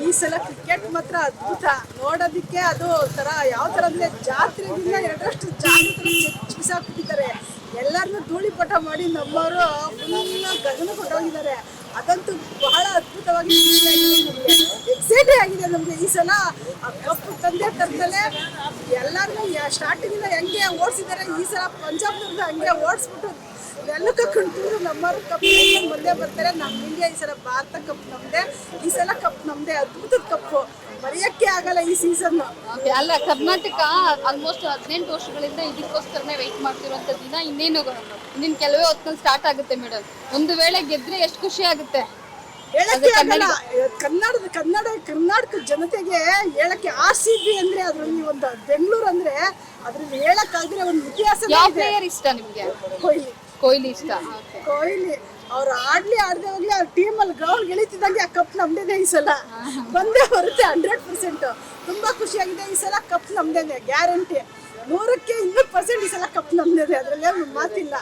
ಈ ಸಲ ಕ್ರಿಕೆಟ್ ಮಾತ್ರ ಅದ್ಭುತ ನೋಡೋದಕ್ಕೆ. ಅದು ತರ ಯಾವ ತರ ಅಂದ್ರೆ ಜಾತ್ರೆಗಿಂತ ಎರಡರಷ್ಟು ಜಾತ್ರೆ ಚಿಕ್ಸಾಕ್ಬಿಟ್ಟಿದ್ದಾರೆ. ಎಲ್ಲರನ್ನೂ ಧೂಳಿಪಟ ಮಾಡಿ ನಮ್ಮವರು ಫುಲ್ ಗಗನ ಕೊಟ್ಟೋಗಿದ್ದಾರೆ. ಅದಂತೂ ಬಹಳ ಅದ್ಭುತವಾಗಿ ಎಕ್ಸೈಟೇ ಆಗಿದೆ ನಮಗೆ. ಈ ಸಲ ಕಪ್ಪು ತಂದೆ ತರದಲ್ಲೇ ಎಲ್ಲರನ್ನೂ ಸ್ಟಾರ್ಟಿಂಗಿಂದ ಹೆಂಗೆ ಓಡಿಸಿದ್ದಾರೆ, ಈ ಸಲ ಪಂಜಾಬ್ನವ್ರದ್ದು ಹಂಗೆ ಓಡಿಸ್ಬಿಟ್ಟು ಎಲ್ಲ ಕರ್ಕೊಂಡು ನಮ್ಮವ್ರ ಕಪ್ ಮುಂದೆ ಬರ್ತಾರೆ. ನಮ್ಮ ಇಂಡಿಯಾ ಈ ಸಲ ಭಾರತ ಕಪ್ ನಮ್ಮದೇ, ಈ ಸಲ ಕಪ್ ನಮ್ಮದೇ. ಅದ್ಭುತದ ಕಪ್ಪು ಮರೆಯೋಕ್ಕೆ ಆಗಲ್ಲ ಈ ಸೀಸನ್. ಅಲ್ಲ, ಕರ್ನಾಟಕ ಆಲ್ಮೋಸ್ಟ್ 18 ವರ್ಷಗಳಿಂದ ಇದಕ್ಕೋಸ್ಕರನೇ ವೆಯ್ಟ್ ಮಾಡ್ತಿರುವಂತ ದಿನ ಇನ್ನೇನು ಕೆಲವೇ ಹೊತ್ತಿನಲ್ಲಿ ಸ್ಟಾರ್ಟ್ ಆಗುತ್ತೆ ಮೇಡಮ್. ಒಂದು ವೇಳೆ ಗೆದ್ರೆ ಎಷ್ಟು ಖುಷಿ ಆಗುತ್ತೆ ಹೇಳಕ್ಕೆ ಆಗಲ್ಲ. ಕರ್ನಾಟಕ ಜನತೆಗೆ ಹೇಳಕ್ಕೆ RCB ಅಂದ್ರೆ ಅದ್ರಲ್ಲಿ ಒಂದು ಬೆಂಗಳೂರು ಅಂದ್ರೆ ಅದ್ರಲ್ಲಿ ಹೇಳಕ್ಕಾದ್ರೆ ಒಂದು ಇತಿಹಾಸ. ಯಾವ ಪ್ಲೇಯರ್ ಇಷ್ಟ ನಿಮ್ಗೆ? ಕೊಹ್ಲಿ ಇಷ್ಟ. ಕೊಹ್ಲಿ ಅವ್ರು ಆಡದೆ ಹೋಗ್ಲಿ, ಅವ್ರ ಟೀಮಲ್ಲಿ ಗ್ರೌಂಡ್ ಗೆಳಿತಿದ್ದಂಗೆ ಆ ಕಪ್ ನಮ್ದೇನೆ ಈ ಸಲ ಬಂದೇ ಬರುತ್ತೆ 100%. ತುಂಬಾ ಖುಷಿಯಾಗಿದೆ. ಈ ಸಲ ಕಪ್ ನಮ್ದೇನೆ ಗ್ಯಾರಂಟಿ, 100% ಈ ಸಲ ಕಪ್ ನಮ್ದೇನೆ, ಅದ್ರಲ್ಲಿ ಮಾತಿಲ್ಲ.